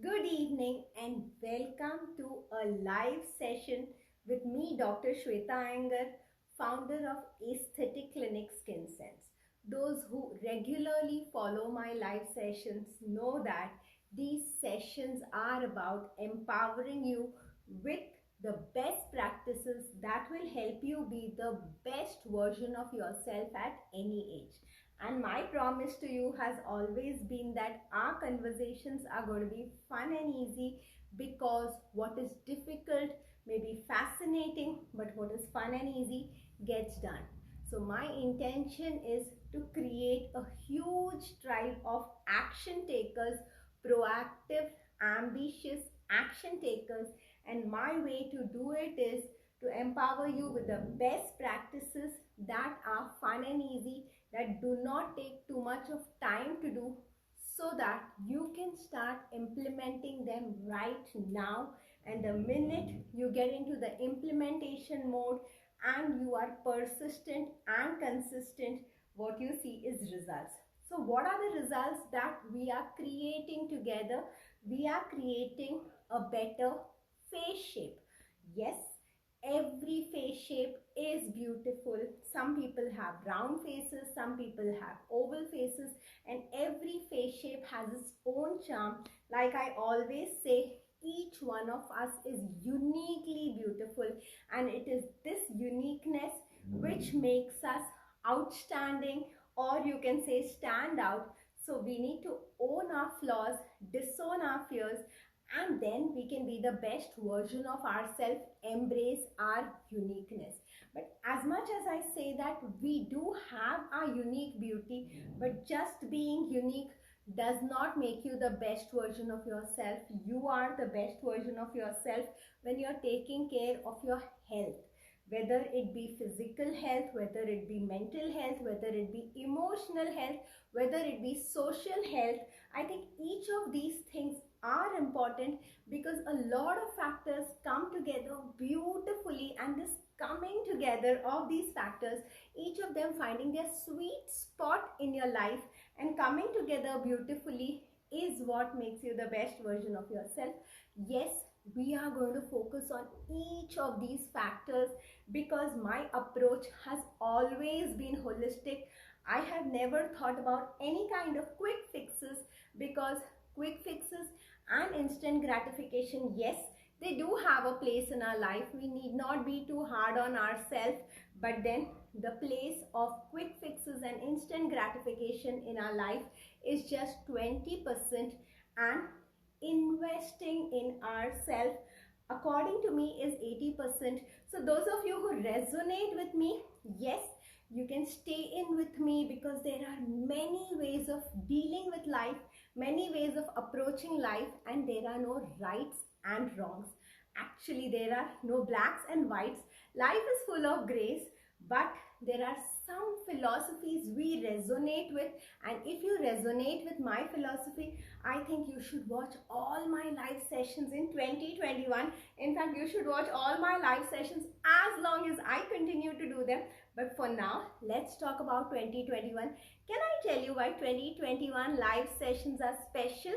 Good evening and welcome to a live session with me, Dr. Shweta Iyengar, founder of Aesthetic Clinic Skin Sense. Those who regularly follow my live sessions know that these sessions are about empowering you with the best practices that will help you be the best version of yourself at any age. And my promise to you has always been that our conversations are going to be fun and easy because what is difficult may be fascinating, but what is fun and easy gets done. So, my intention is to create a huge tribe of action takers, proactive, ambitious action takers, and my way to do it is to empower you with the best practices that are fun and easy, that do not take too much of time to do, so that you can start implementing them right now. And the minute you get into the implementation mode and you are persistent and consistent, what you see is results. So what are the results that we are creating together? We are creating a better face shape. Yes, every face shape is beautiful. Some people have round faces, some people have oval faces, and every face shape has its own charm. Like I always say, each one of us is uniquely beautiful, and it is this uniqueness which makes us outstanding, or you can say stand out. So we need to own our flaws, disown our fears, and then we can be the best version of ourselves, embrace our uniqueness. But as much as I say that we do have our unique beauty, but just being unique does not make you the best version of yourself. You are the best version of yourself when you're taking care of your health, whether it be physical health, whether it be mental health, whether it be emotional health, whether it be social health. I think each of these things are important because a lot of factors come together beautifully, and this coming together of these factors, each of them finding their sweet spot in your life and coming together beautifully, is what makes you the best version of yourself. Yes, we are going to focus on each of these factors because my approach has always been holistic. I have never thought about any kind of quick fixes, because quick fixes and instant gratification, yes, they do have a place in our life. We need not be too hard on ourselves, but then the place of quick fixes and instant gratification in our life is just 20%, and investing in ourselves, according to me, is 80%. So those of you who resonate with me, yes, you can stay in with me, because there are many ways of dealing with life, many ways of approaching life, and there are no rights and wrongs. Actually, there are no blacks and whites. Life is full of grays, but there are some philosophies we resonate with, and if you resonate with my philosophy, I think you should watch all my live sessions in 2021. In fact, you should watch all my live sessions as long as I continue to do them. But for now, let's talk about 2021. Can I tell you why 2021 live sessions are special?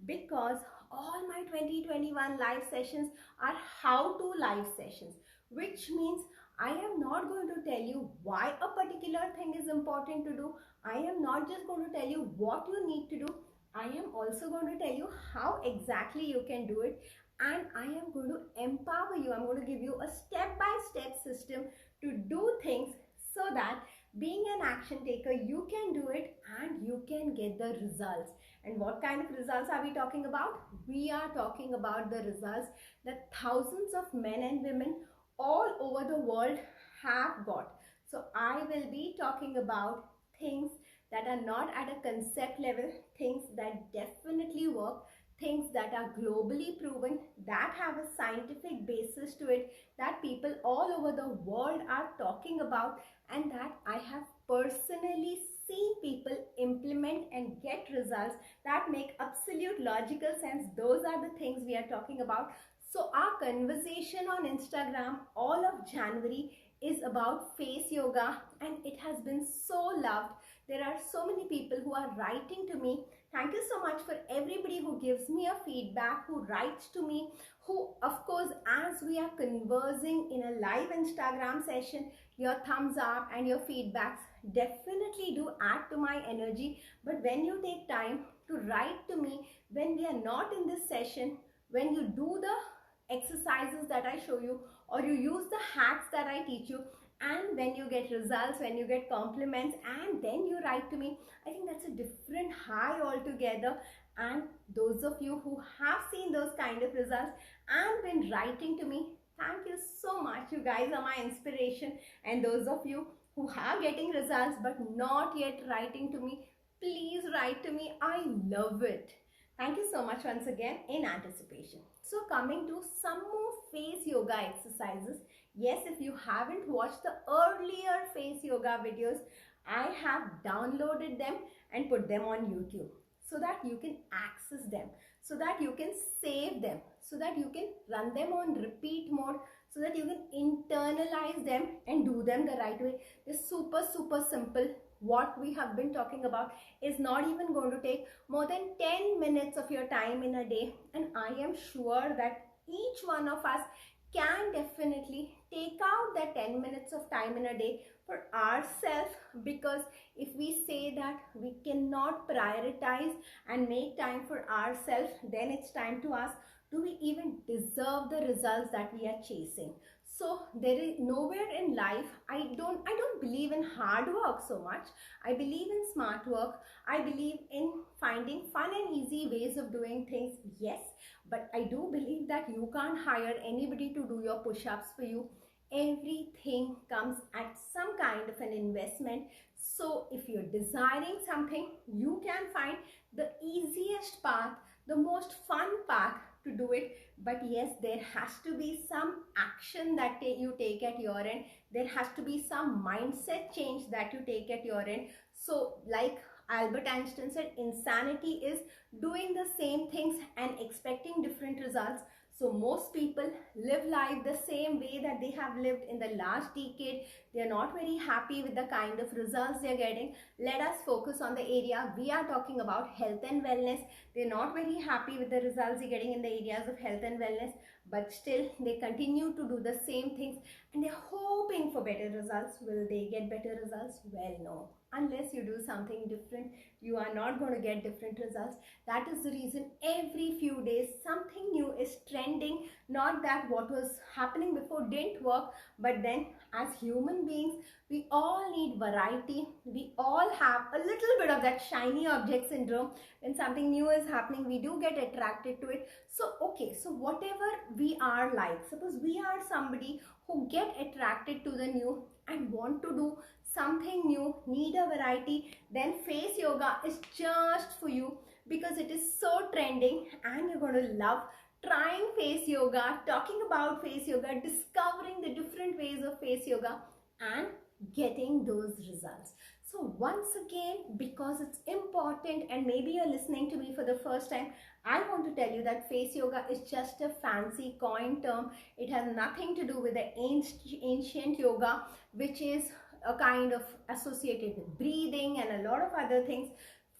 Because all my 2021 live sessions are how-to live sessions, which means I am not going to tell you why a particular thing is important to do. I am not just going to tell you what you need to do. I am also going to tell you how exactly you can do it, and I am going to empower you. I'm going to give you a step-by-step system to do things so that being an action taker, you can do it and you can get the results. And what kind of results are we talking about? We are talking about the results that thousands of men and women all over the world have got. So I will be talking about things that are not at a concept level, things that definitely work, things that are globally proven, that have a scientific basis to it, that people all over the world are talking about, and that I have personally seen people implement and get results that make absolute logical sense. Those are the things we are talking about. So our conversation on Instagram all of January is about face yoga, and it has been so loved. There are so many people who are writing to me. Thank you so much much for everybody who gives me a feedback, who writes to me, who, of course, as we are conversing in a live Instagram session, your thumbs up and your feedbacks definitely do add to my energy. But when you take time to write to me, when we are not in this session, when you do the exercises that I show you, or you use the hacks that I teach you, and when you get results, when you get compliments, and then you write to me, I think that's a different high altogether. And those of you who have seen those kind of results and been writing to me, thank you so much. You guys are my inspiration. And those of you who are getting results but not yet writing to me, please write to me. I love it. Thank you so much once again in anticipation. So coming to some more face yoga exercises. Yes, if you haven't watched the earlier face yoga videos, I have downloaded them and put them on YouTube so that you can access them, so that you can save them, so that you can run them on repeat mode, so that you can internalize them and do them the right way. It's super simple. What we have been talking about is not even going to take more than 10 minutes of your time in a day, and I am sure that each one of us can definitely take out that 10 minutes of time in a day for ourselves. Because if we say that we cannot prioritize and make time for ourselves, then it's time to ask, do we even deserve the results that we are chasing? So there is nowhere in life, I don't believe in hard work so much. I believe in smart work. I believe in finding fun and easy ways of doing things, yes, but I do believe that you can't hire anybody to do your push-ups for you. Everything comes at some kind of an investment. So if you're desiring something, you can find the easiest path, the most fun path to do it. But yes, there has to be some action that you take at your end. There has to be some mindset change that you take at your end. So like Albert Einstein said, insanity is doing the same things and expecting different results. So most people live life the same way that they have lived in the last decade. They are not very happy with the kind of results they are getting. Let us focus on the area we are talking about, health and wellness. They are not very happy with the results they are getting in the areas of health and wellness, but still they continue to do the same things and they are hoping for better results. Will they get better results? Well, no. Unless you do something different, you are not going to get different results. That is the reason every few days something new is trending. Not that what was happening before didn't work, but then as human beings, we all need variety. We all have a little bit of that shiny object syndrome. When something new is happening, we do get attracted to it. So okay, so whatever we are like, suppose we are somebody who get attracted to the new and want to do something new, need a variety, then face yoga is just for you, because it is so trending and you're going to love trying face yoga, talking about face yoga, discovering the different ways of face yoga and getting those results. So once again, because it's important and maybe you're listening to me for the first time, I want to tell you that face yoga is just a fancy coin term. It has nothing to do with the ancient yoga, which is a kind of associated with breathing and a lot of other things.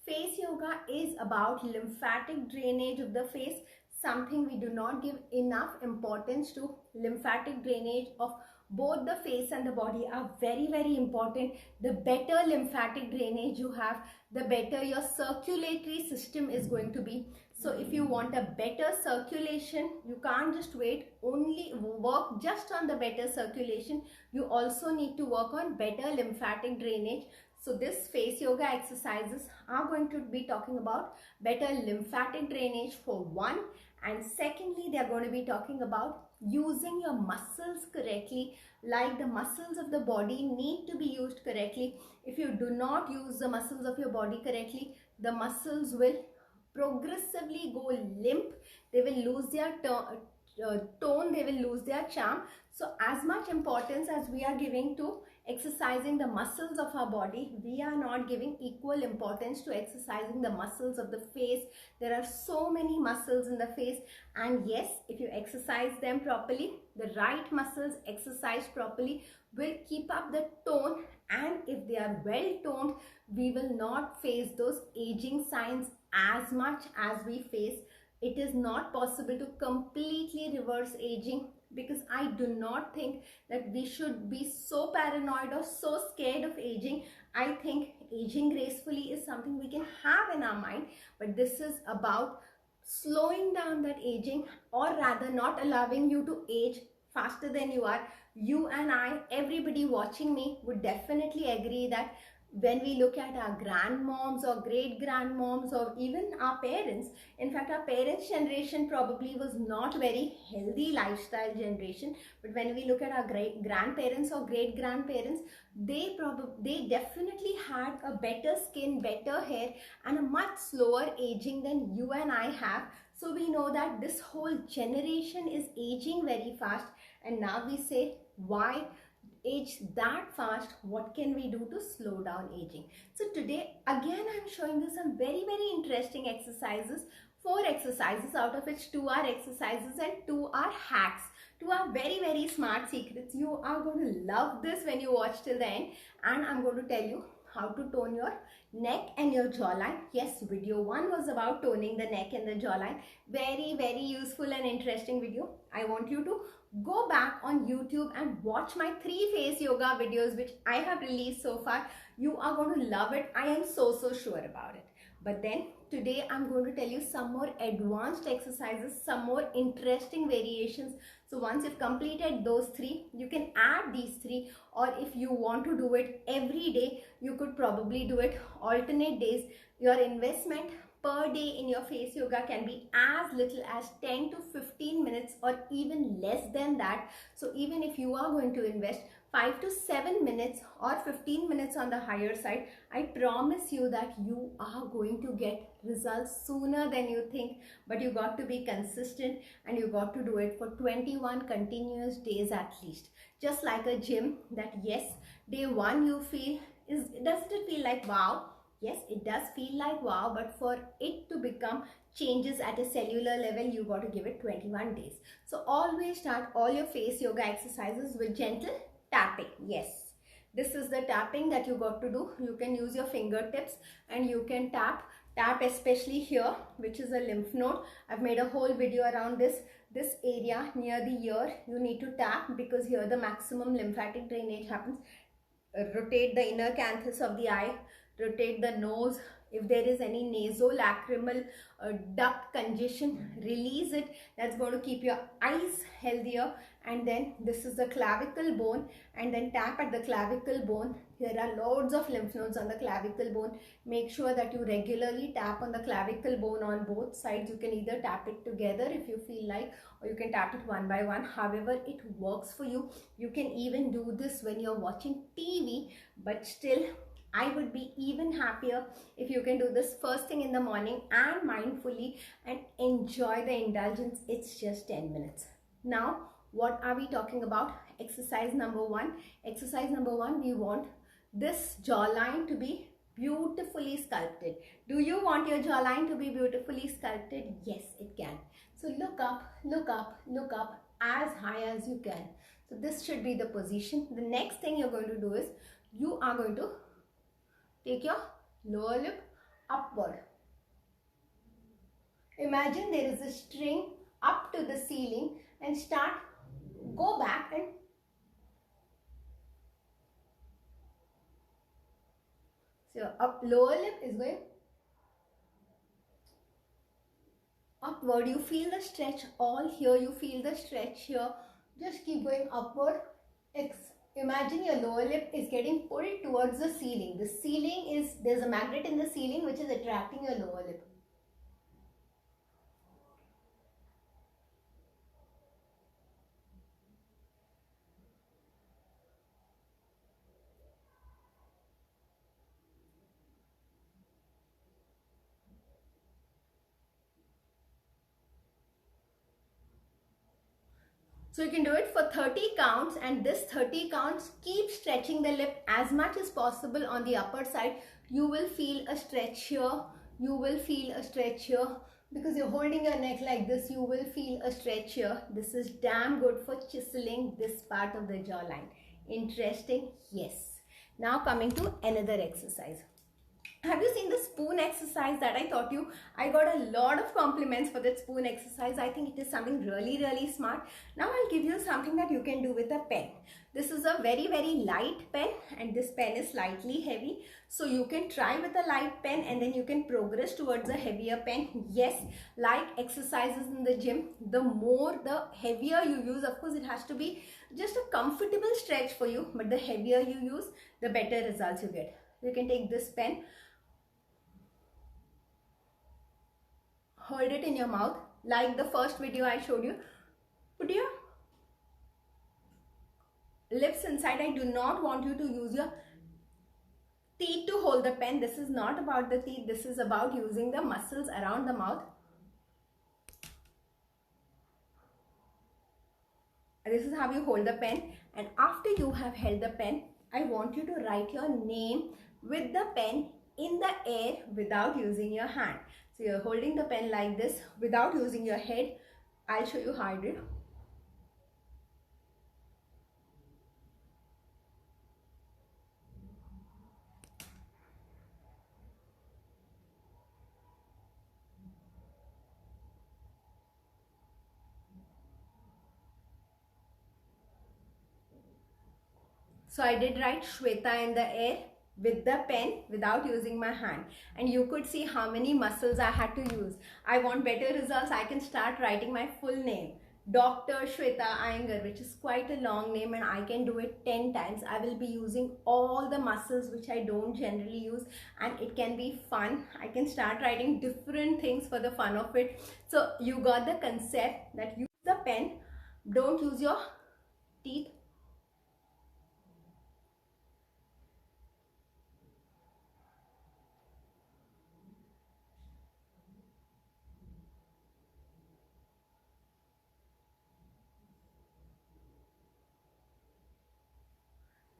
Face yoga is about lymphatic drainage of the face, something we do not give enough importance to. Lymphatic drainage of both the face and the body are very important. The better lymphatic drainage you have, the better your circulatory system is going to be. So if you want a better circulation, you can't just wait, only work just on the better circulation. You also need to work on better lymphatic drainage. So this face yoga exercises are going to be talking about better lymphatic drainage for one, and secondly, they are going to be talking about using your muscles correctly. Like the muscles of the body need to be used correctly. If you do not use the muscles of your body correctly, the muscles will progressively go limp. They will lose their tone, they will lose their charm. So as much importance as we are giving to exercising the muscles of our body, we are not giving equal importance to exercising the muscles of the face. There are so many muscles in the face, and yes, if you exercise them properly, the right muscles exercised properly will keep up the tone, and if they are well toned, we will not face those aging signs as much as we face, it is not possible to completely reverse aging, because I do not think that we should be so paranoid or so scared of aging. I think aging gracefully is something we can have in our mind, but this is about slowing down that aging, or rather not allowing you to age faster than you are. You and I, everybody watching me would definitely agree that when we look at our grandmoms or great grandmoms or even our parents, in fact our parents generation probably was not very healthy lifestyle generation, but when we look at our great grandparents or great grandparents, they definitely had a better skin, better hair, and a much slower aging than you and I have. So we know that this whole generation is aging very fast, and now we say, why age that fast? What can we do to slow down aging? So today again I'm showing you some very interesting exercises. 4 exercises, out of which 2 are exercises and 2 are hacks. 2 are very smart secrets. You are going to love this when you watch till the end, and I'm going to tell you how to tone your neck and your jawline. Yes, video 1 was about toning the neck and the jawline. Very useful and interesting video. I want you to go back on YouTube and watch my 3 face yoga videos which I have released so far. You are going to love it. I am so sure about it. But then today I'm going to tell you some more advanced exercises, some more interesting variations. So once you've completed those 3, you can add these 3, or if you want to do it every day, you could probably do it alternate days. Your investment per day in your face yoga can be as little as 10 to 15 minutes or even less than that. So even if you are going to invest 5 to 7 minutes or 15 minutes on the higher side, I promise you that you are going to get results sooner than you think. But you got to be consistent, and you got to do it for 21 continuous days at least. Just like a gym, that yes, day 1 you feel, doesn't it feel like wow? Yes, it does feel like wow, but for it to become changes at a cellular level, you got to give it 21 days. So always start all your face yoga exercises with gentle tapping. Yes, this is the tapping that you got to do. You can use your fingertips and you can tap especially here, which is a lymph node. I've made a whole video around this area near the ear. You need to tap because here the maximum lymphatic drainage happens. Rotate the inner canthus of the eye, rotate the nose. If there is any nasolacrimal duct congestion, release it. That's going to keep your eyes healthier. And then this is the clavicle bone, and then tap at the clavicle bone. There are loads of lymph nodes on the clavicle bone. Make sure that you regularly tap on the clavicle bone on both sides. You can either tap it together if you feel like, or you can tap it one by one, however it works for you. You can even do this when you're watching TV, but still I would be even happier if you can do this first thing in the morning and mindfully and enjoy the indulgence. It's just 10 minutes. Now, what are we talking about? Exercise number 1. Exercise number 1, we want this jawline to be beautifully sculpted. Do you want your jawline to be beautifully sculpted? Yes, it can. So look up, look up, look up as high as you can. So this should be the position. The next thing you're going to do is you are going to take your lower lip upward. Imagine there is a string up to the ceiling, and go back and so up, lower lip is going upward. You feel the stretch all here, you feel the stretch here. Just keep going upward. Imagine your lower lip is getting pulled towards the ceiling. The ceiling is, there's a magnet in the ceiling which is attracting your lower lip. So you can do it for 30 counts, and this 30 counts, keep stretching the lip as much as possible on the upper side. You will feel a stretch here, you will feel a stretch here. Because you're holding your neck like this, you will feel a stretch here. This is damn good for chiseling this part of the jawline. Interesting? Yes. Now coming to another exercise. Have you seen the spoon exercise that I taught you? I got a lot of compliments for that spoon exercise. I think it is something really smart. Now I'll give you something that you can do with a pen. This is a very light pen, and this pen is slightly heavy. So you can try with a light pen and then you can progress towards a heavier pen. Yes, like exercises in the gym, the more the heavier you use, of course it has to be just a comfortable stretch for you, but the heavier you use, the better results you get. You can take this pen, hold it in your mouth like the first video I showed you. Put your lips inside. I do not want you to use your teeth to hold the pen. This is not about the teeth. This is about using the muscles around the mouth. This is how you hold the pen. And after you have held the pen, I want you to write your name with the pen in the air without using your hand. So you're holding the pen like this without using your head. I'll show you how I do. So I did write Shweta in the air with the pen without using my hand, and you could see how many muscles I had to use. I want better results. I can start writing my full name, Dr. Shweta Iyengar, which is quite a long name, and I can do it 10 times. I will be using all the muscles which I don't generally use, and it can be fun. I can start writing different things for the fun of it. So you got the concept that use the pen, don't use your teeth.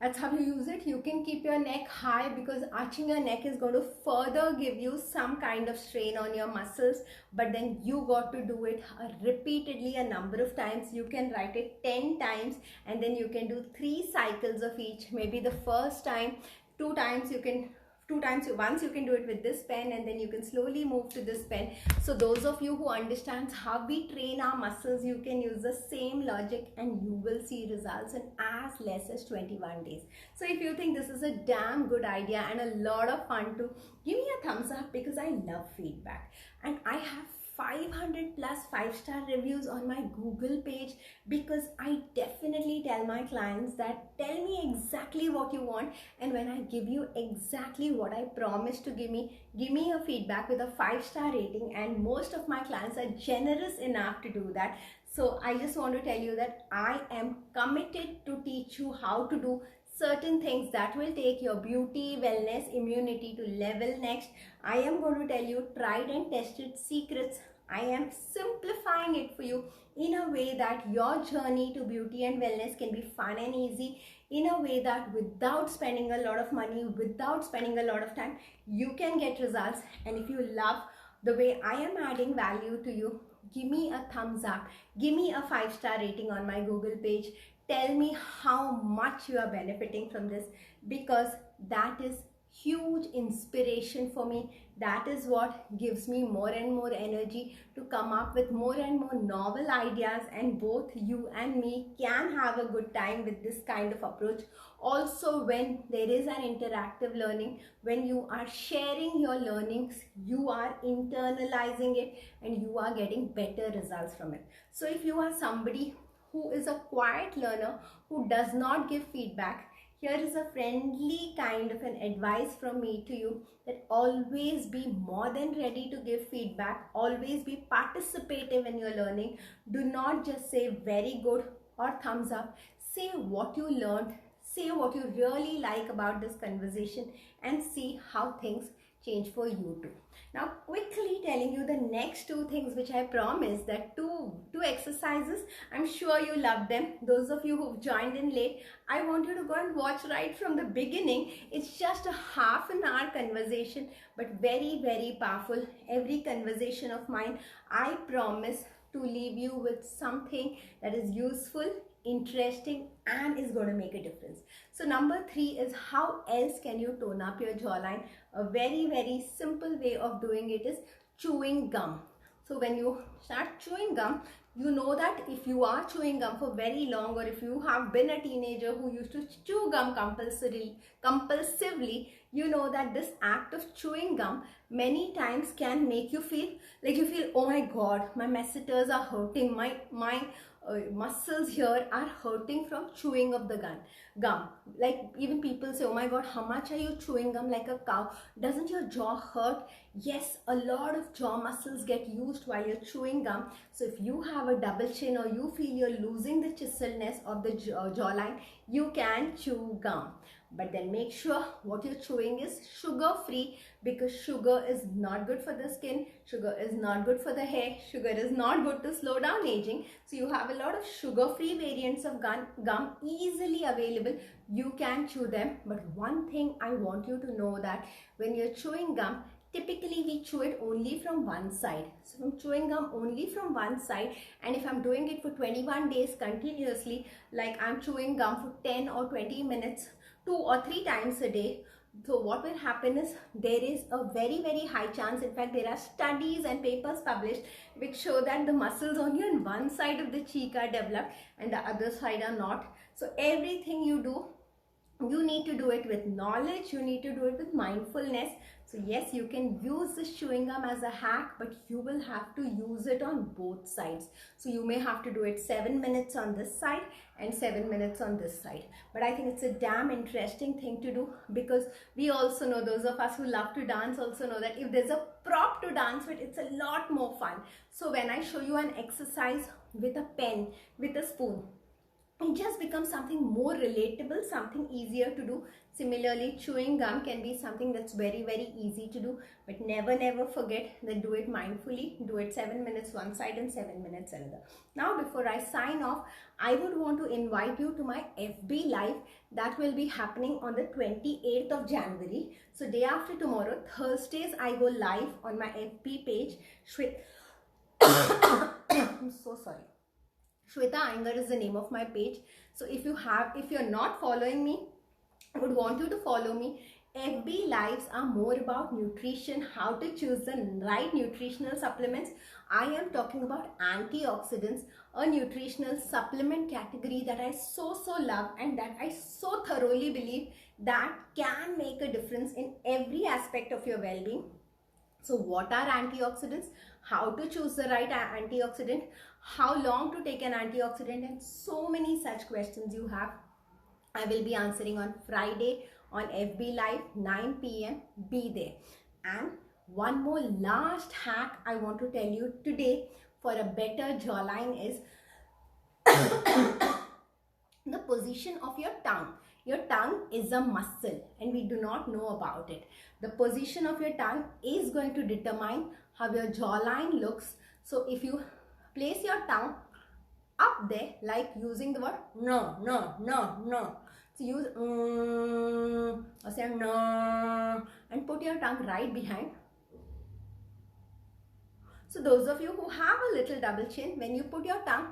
That's how you use it. You can keep your neck high because arching your neck is going to further give you some kind of strain on your muscles. But then you got to do it repeatedly a number of times. You can write it 10 times and then you can do 3 cycles of each. Maybe the first time, 2 times you can once you can do it with this pen, and then you can slowly move to this pen. So those of you who understands how we train our muscles, you can use the same logic and you will see results in as less as 21 days. So if you think this is a damn good idea and a lot of fun too, give me a thumbs up because I love feedback. And I have 500 plus 5-star reviews on my Google page because I definitely tell my clients that tell me exactly what you want, and when I give you exactly what I promised to give me a feedback with a 5-star rating, and most of my clients are generous enough to do that. So I just want to tell you that I am committed to teach you how to do certain things that will take your beauty, wellness, immunity to level next. I am going to tell you tried and tested secrets. I am simplifying it for you in a way that your journey to beauty and wellness can be fun and easy, in a way that without spending a lot of money, without spending a lot of time, you can get results. And if you love the way I am adding value to you, give me a thumbs up, give me a 5-star rating on my Google page. Tell me how much you are benefiting from this, because that is huge inspiration for me. That is what gives me more and more energy to come up with more and more novel ideas, and both you and me can have a good time with this kind of approach. Also, when there is an interactive learning, when you are sharing your learnings, you are internalizing it and you are getting better results from it. So if you are somebody who is a quiet learner who does not give feedback, here is a friendly kind of an advice from me to you, that always be more than ready to give feedback. Always be participative in your learning. Do not just say very good or thumbs up. Say what you learned. Say what you really like about this conversation and see how things change for you too. Now quickly telling you the next 2 things which I promised, that two exercises. I'm sure you love them. Those of you who've joined in late, I want you to go and watch right from the beginning. It's just a half an hour conversation, but very powerful. Every conversation of mine, I promise to leave you with something that is useful, interesting, and is going to make a difference. So number 3 is, how else can you tone up your jawline? A very simple way of doing it is chewing gum. So when you start chewing gum, you know that if you are chewing gum for very long, or if you have been a teenager who used to chew gum compulsively, you know that this act of chewing gum many times can make you feel like, you feel, oh my god, my masseters are hurting, my muscles here are hurting from chewing of the gum. Like, even people say, oh my god, how much are you chewing gum like a cow? Doesn't your jaw hurt? Yes, a lot of jaw muscles get used while you're chewing gum. So if you have a double chin, or you feel you're losing the chiseledness of the jawline, you can chew gum. But then make sure what you're chewing is sugar free, because sugar is not good for the skin, sugar is not good for the hair, sugar is not good to slow down aging. So you have a lot of sugar free variants of gum easily available. You can chew them. But one thing I want you to know, that when you're chewing gum, typically we chew it only from one side. So I'm chewing gum only from one side, and if I'm doing it for 21 days continuously, like I'm chewing gum for 10 or 20 minutes 2 or 3 times a day, so what will happen is, there is a very high chance, in fact there are studies and papers published which show that the muscles only on one side of the cheek are developed and the other side are not. So everything you do, you need to do it with knowledge, you need to do it with mindfulness. So yes, you can use this chewing gum as a hack, but you will have to use it on both sides. So you may have to do it 7 minutes on this side and 7 minutes on this side. But I think it's a damn interesting thing to do, because we also know, those of us who love to dance also know, that if there's a prop to dance with, it's a lot more fun. So when I show you an exercise with a pen, with a spoon, it just becomes something more relatable, something easier to do. Similarly, chewing gum can be something that's very easy to do, but never forget that do it mindfully. Do it 7 minutes one side and 7 minutes another. Now, before I sign off, I would want to invite you to my FB Live that will be happening on the 28th of January. So day after tomorrow, Thursdays, I go live on my FB page. I'm so sorry. Shweta Iyengar is the name of my page. So if you're not following me, I would want you to follow me. FB Lives are more about nutrition, how to choose the right nutritional supplements. I am talking about antioxidants, a nutritional supplement category that I so love, and that I so thoroughly believe that can make a difference in every aspect of your well-being. So what are antioxidants? How to choose the right antioxidant? How long to take an antioxidant? And so many such questions you have, I will be answering on Friday on FB Live 9 p.m. Be there. And one more last hack I want to tell you today for a better jawline is the position of your tongue. Your tongue is a muscle and we do not know about it. The position of your tongue is going to determine how your jawline looks. So if you place your tongue up there, like using the word no. So use or say no, and put your tongue right behind. So those of you who have a little double chin, when you put your tongue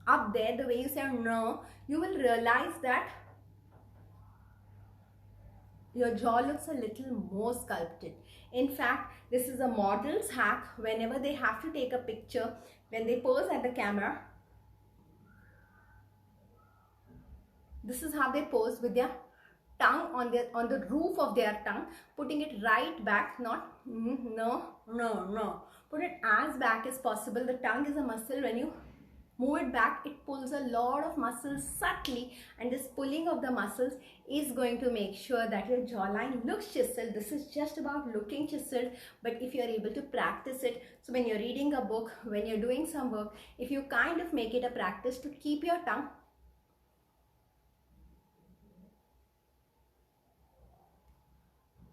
up there, the way you say no, you will realize that your jaw looks a little more sculpted. In fact, this is a model's hack. Whenever they have to take a picture, when they pose at the camera, this is how they pose, with their tongue on the roof of their tongue, putting it right back, not no. Put it as back as possible. The tongue is a muscle. When you move it back, it pulls a lot of muscles subtly, and this pulling of the muscles is going to make sure that your jawline looks chiseled. This is just about looking chiseled, but if you're able to practice it, so when you're reading a book, when you're doing some work, if you kind of make it a practice to keep your tongue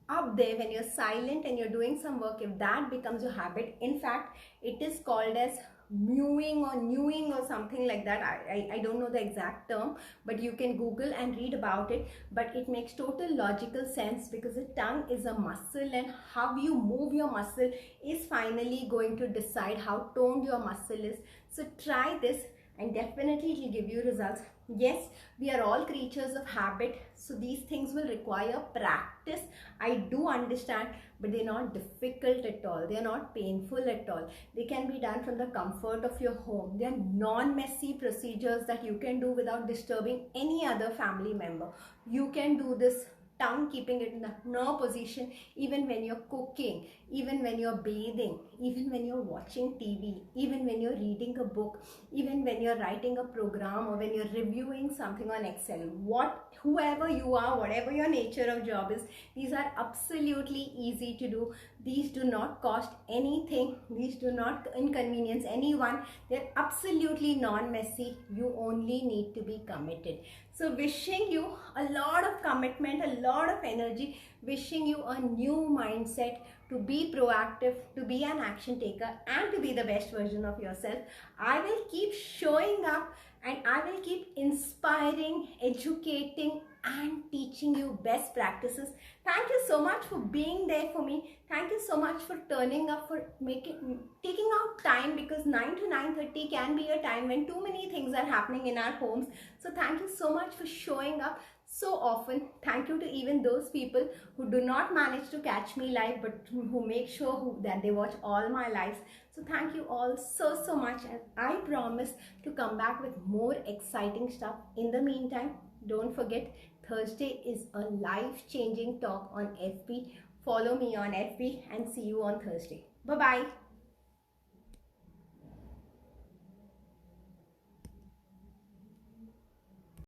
up there when you're silent and you're doing some work, if that becomes your habit, in fact, it is called as mewing or newing or something like that. I don't know the exact term, but you can Google and read about it. But it makes total logical sense, because the tongue is a muscle, and how you move your muscle is finally going to decide how toned your muscle is. So try this, and definitely it will give you results. Yes, we are all creatures of habit, so these things will require practice. I do understand, but they're not difficult at all. They're not painful at all. They can be done from the comfort of your home. They're non-messy procedures that you can do without disturbing any other family member. You can do this tongue keeping it in the no position, even when you're cooking, even when you're bathing, even when you're watching TV, even when you're reading a book, even when you're writing a program, or when you're reviewing something on Excel. Whoever you are, whatever your nature of job is, these are absolutely easy to do. These do not cost anything. These do not inconvenience anyone. They're absolutely non-messy. You only need to be committed. So wishing you a lot of commitment, a lot of energy, wishing you a new mindset to be proactive, to be an action taker, and to be the best version of yourself. I will keep showing up, and I will keep inspiring, educating, and teaching you best practices. Thank you so much for being there for me. Thank you so much for turning up, for taking out time, because 9 to 9:30 can be a time when too many things are happening in our homes. So thank you so much for showing up so often. Thank you to even those people who do not manage to catch me live, but who make sure that they watch all my lives. So thank you all so much, and I promise to come back with more exciting stuff. In the meantime, don't forget, Thursday is a life-changing talk on FB. Follow me on FB, and see you on Thursday. Bye-bye.